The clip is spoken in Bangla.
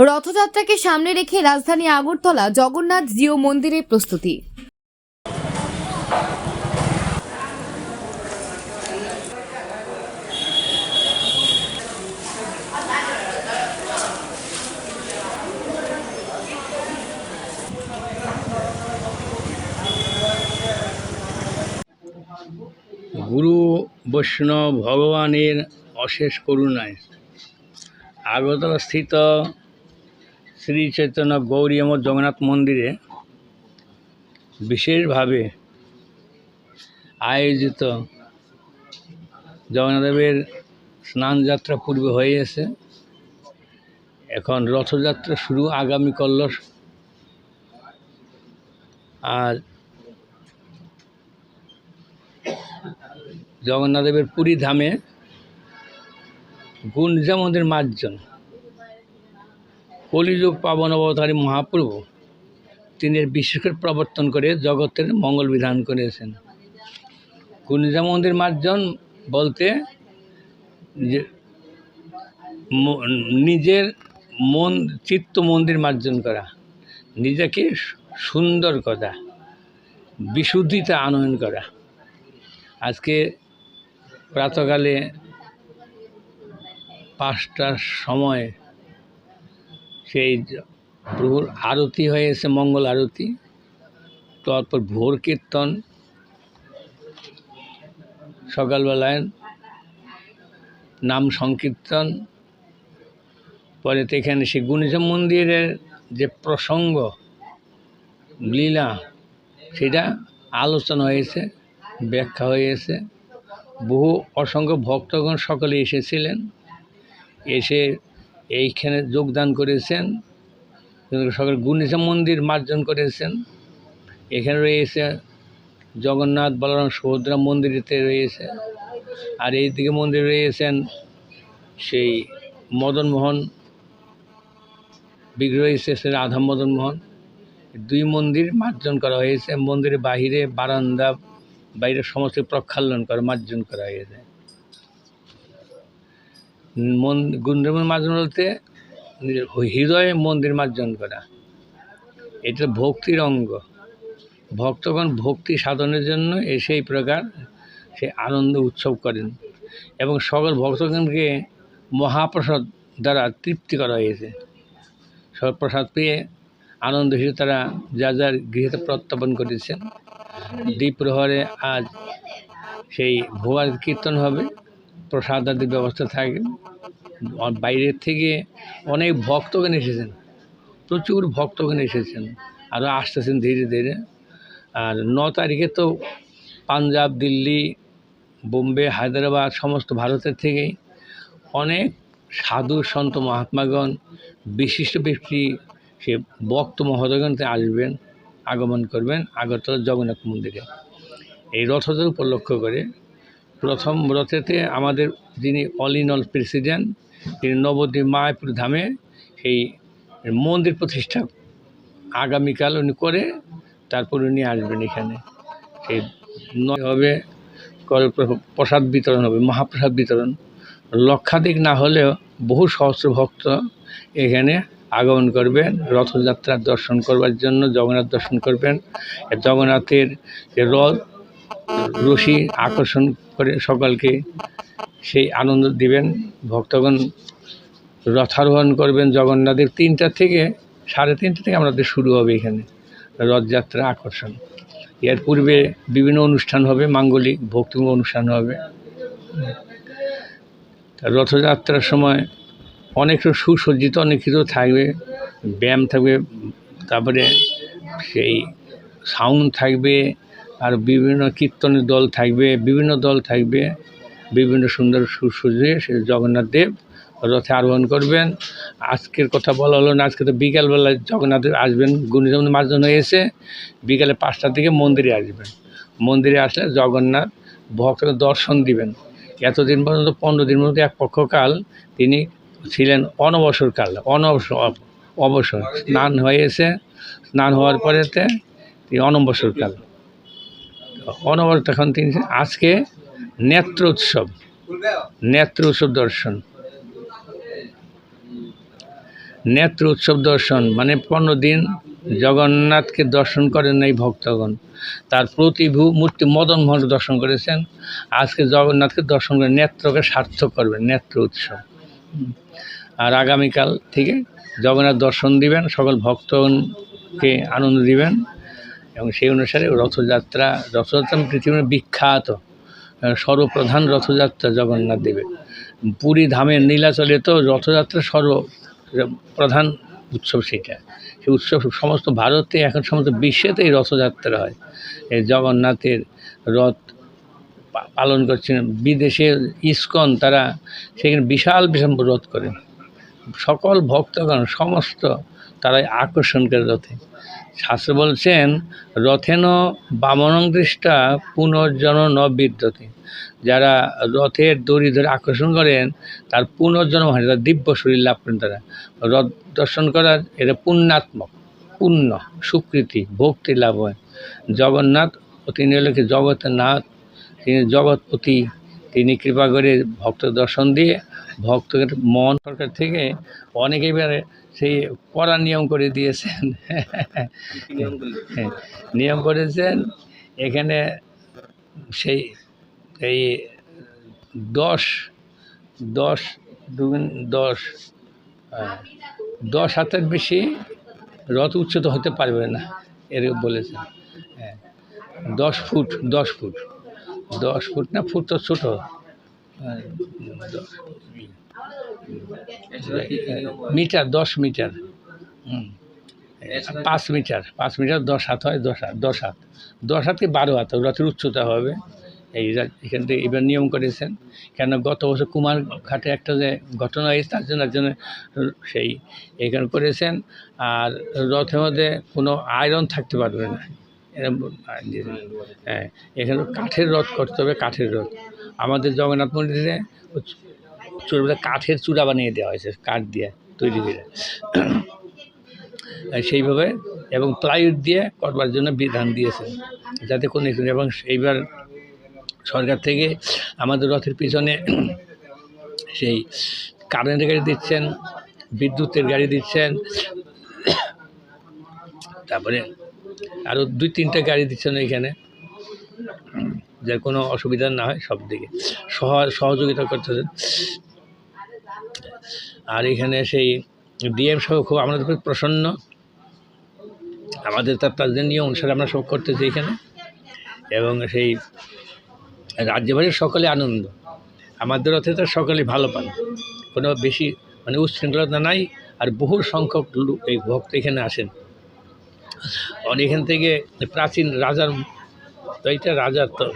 রথযাত্রাকে সামনে রেখে রাজধানী আগরতলা জগন্নাথ জিও মন্দিরের প্রস্তুতি। গুরু বৈষ্ণব ভগবানের অশেষ করুণায় আগরতলা স্থিত শ্রী চৈতন্য গৌরীমঠ জগন্নাথ মন্দিরে বিশেষভাবে আয়োজিত জগন্নাথদেবের স্নানযাত্রা পূর্বে হয়ে গেছে। এখন রথযাত্রা শুরু আগামীকাল। আর জগন্নাথদেবের পুরী ধামে গুঞ্জা মন্দির মার্জন কলিযুগ পাবন অবতারী মহাপ্রভু তিনি বিশেষ করে প্রবর্তন করে জগতের মঙ্গল বিধান করেছেন। গুঞ্জা মন্দির মার্জন বলতে যে নিজের মন চিত্ত মন্দির মার্জন করা, নিজেকে সুন্দর করা, বিশুদ্ধিতে আনয়ন করা। আজকে প্রাতকালে 5টার সময় সেই প্রভুর আরতি হয়েছে, মঙ্গল আরতি। তারপর ভোর কীর্তন, সকালবেলায় নাম সংকীর্তন, পরে তো এখানে সেই গুঞ্জা মন্দিরের যে প্রসঙ্গ লীলা সেটা আলোচনা হয়েছে, ব্যাখ্যা হয়েছে। বহু অসংখ্য ভক্তগণ সকলে এসেছিলেন, এসে এইখানে যোগদান করেছেন, সকলে গুঞ্জা মন্দির মার্জন করেছেন। এখানে রয়েছে জগন্নাথ বলরাম সুভদ্রা মন্দিরেতে রয়েছে, আর এইদিকে মন্দির রয়েছেন সেই মদনমোহন বিগ্রহ রয়েছে, সে রাধা মদনমোহন। 2 মন্দির মার্জন করা হয়েছে। মন্দিরের বাহিরে বারান্দা বাইরে সমস্ত প্রক্ষালন করা মার্জন করা হয়েছে। গুঞ্জা মন্দির মার্জন বলতে হৃদয়ে মন্দির মার্জন করা, এটা ভক্তির অঙ্গ। ভক্তগণ ভক্তি সাধনের জন্য সেই প্রকার সে আনন্দ উৎসব করেন এবং সকল ভক্তগণকে মহাপ্রসাদ দ্বারা তৃপ্তি করা হয়েছে। সব প্রসাদ পেয়ে আনন্দ হিসেবে তারা যা যার গৃহেতে প্রত্যাপন করেছেন। দ্বিপ্রহরে আজ সেই ভোগার কীর্তন হবে, প্রসাদ আদির ব্যবস্থা থাকে। বাইরের থেকে অনেক ভক্তগণ এসেছেন, প্রচুর ভক্তগণ এসেছেন, আরও আসতেছেন ধীরে ধীরে। আর 9 তারিখে তো পাঞ্জাব, দিল্লি, বোম্বে, হায়দ্রাবাদ সমস্ত ভারতের থেকেই অনেক সাধু সন্ত মহাত্মাগণ, বিশিষ্ট ব্যক্তি, সে ভক্ত মহোদয়গণ আসবেন, আগমন করবেন আগরতলা জগন্নাথ মন্দিরে। এই রথযাত্রা উপলক্ষ করে প্রথম রথেতে আমাদের যিনি অল ইন অল প্রেসিডেন্ট, তিনি নবদ্বীপ মায়াপুর ধামে সেই মন্দির প্রতিষ্ঠা আগামীকাল উনি করে তারপর উনি আসবেন এখানে। সেই হবে প্রসাদ বিতরণ হবে, মহাপ্রসাদ বিতরণ। লক্ষাধিক না হলেও বহু সহস্র ভক্ত এখানে আগমন করবেন রথযাত্রার দর্শন করবার জন্য, জগন্নাথ দর্শন করবেন। জগন্নাথের যে রথ রশি আকর্ষণ করে সকলকে সেই আনন্দ দিবেন। ভক্তগণ রথারোহণ করবেন জগন্নাথের 3টা থেকে 3:30 থেকে আমাদের শুরু হবে এখানে রথযাত্রা আকর্ষণ। এর পূর্বে বিভিন্ন অনুষ্ঠান হবে, মাঙ্গলিক ভক্তিমূলক অনুষ্ঠান হবে। রথযাত্রার সময় অনেক সুসজ্জিত, অনেক কিছু থাকবে, ব্যায়াম থাকবে, তারপরে সেই সাউন্ড থাকবে, আর বিভিন্ন কীর্তনের দল থাকবে, বিভিন্ন দল থাকবে, বিভিন্ন সুন্দর সুসজ্জে সে জগন্নাথ দেব রথে আরোহণ করবেন। আজকের কথা বলা হলো না, আজকে তো বিকালবেলায় জগন্নাথ আসবেন, গুঞ্জা মন্দির মার্জন হয়েছে, বিকালে 5টার দিকে মন্দিরে আসবেন। মন্দিরে আসলে জগন্নাথ ভক্তদের দর্শন দিবেন। এতদিন পর্যন্ত 15 দিন মধ্যে এক পক্ষকাল তিনি ছিলেন অনবসরকাল, অবসর স্নান হয়েছে, স্নান হওয়ার পরেতে তিনি অনবসরকাল, অনবসর। তখন তিনি আজকে নেত্র উৎসব দর্শন। নেত্র উৎসব দর্শন মানে 15 দিন জগন্নাথকে দর্শন করেন এই ভক্তগণ, তার প্রতিভু মূর্তি মদন মোহন দর্শন করেছেন। আজকে জগন্নাথকে দর্শন করে নেত্রকে সার্থক করবেন, নেত্র উৎসব। আর আগামীকাল থেকে জগন্নাথ দর্শন দিবেন, সকল ভক্তগণকে আনন্দ দিবেন। এবং সেই অনুসারে রথযাত্রা পৃথিবীর বিখ্যাত সর্বপ্রধান রথযাত্রা জগন্নাথ দেবের। পুরী ধামের নীলাচলে তো রথযাত্রা প্রধান উৎসব, সেটা সেই উৎসব সমস্ত ভারতে এখন সমস্ত বিশ্বেতে এই রথযাত্রা হয়। এই জগন্নাথের রথ পালন করছেন। বিদেশে ইসকন তারা সেখানে বিশাল বিশাল রথ করেন, সকল ভক্তগণ সমস্ত তারাই আকর্ষণ করে রথে। শাস্ত্র বলছেন রথেন বামনং দৃষ্টা পুনর্জন্ম ন বিদ্যতে, যারা রথের দড়ি ধরে আকর্ষণ করেন তার পুনর্জন্ম হয়, তার দিব্য শরীর লাভ করেন। তারা রথ দর্শন করার এটা পুণ্যাত্মক, পুণ্য সুকৃতি ভক্তি লাভ হয়। জগন্নাথ তিনি হলেন কি জগতের নাথ, তিনি জগৎপতি, তিনি কৃপা করে ভক্ত দর্শন দিয়ে ভক্তের মন। সরকার থেকে অনেকে এবারে সেই কড়া নিয়ম করে দিয়েছেন, নিয়ম করেছেন এখানে সেই এই 10 হাতের বেশি রথ উচ্চত হতে পারবে না, এরকম বলেছেন। হ্যাঁ, 10 ফুট না, ফুট তো ছোটো, মিটার 10 মিটার, 5 মিটার 10 হাত হয়, 10 হাত 12 হাত রথের উচ্চতা হবে। এখান থেকে এবার নিয়ম করেছেন, কেন গত বছর কুমার ঘাটে একটা যে ঘটনা হয়েছে তার জন্য সেই এখানে করেছেন। আর রথের মধ্যে কোনো আয়রন থাকতে পারবে না, এরকম। হ্যাঁ, এখানে কাঠের রথ করতে হবে, কাঠের রথ। আমাদের জগন্নাথ মন্দিরে কাঠের চূড়া বানিয়ে দেওয়া হয়েছে, কাঠ দিয়ে তৈরি করে সেইভাবে, এবং প্লাইউড দিয়ে করবার জন্য বিধান দিয়েছেন, যাতে কোনো। এবং এইবার সরকার থেকে আমাদের রথের পিছনে সেই কারেন্টের গাড়ি দিচ্ছেন, বিদ্যুতের গাড়ি দিচ্ছেন, তারপরে আরও 2-3টা গাড়ি দিচ্ছেন এখানে, যার কোনো অসুবিধা না হয়, সব দিকে সহযোগিতা করতেছেন। আর এখানে সেই ডিএম সহ খুব আমাদের খুব প্রসন্ন, আমাদের তাদের নিয়ম অনুসারে আমরা সব করতেছি এখানে। এবং সেই রাজ্যবাড়ির সকলে আনন্দ, আমাদের রথে তো সকলেই ভালো পান, কোনো বেশি মানে উচ্ছৃঙ্খলতা নাই। আর বহু সংখ্যক লোক এই ভক্ত এখানে আসেন। এখান থেকে প্রাচীন রাজার, তো এইটা রাজার তো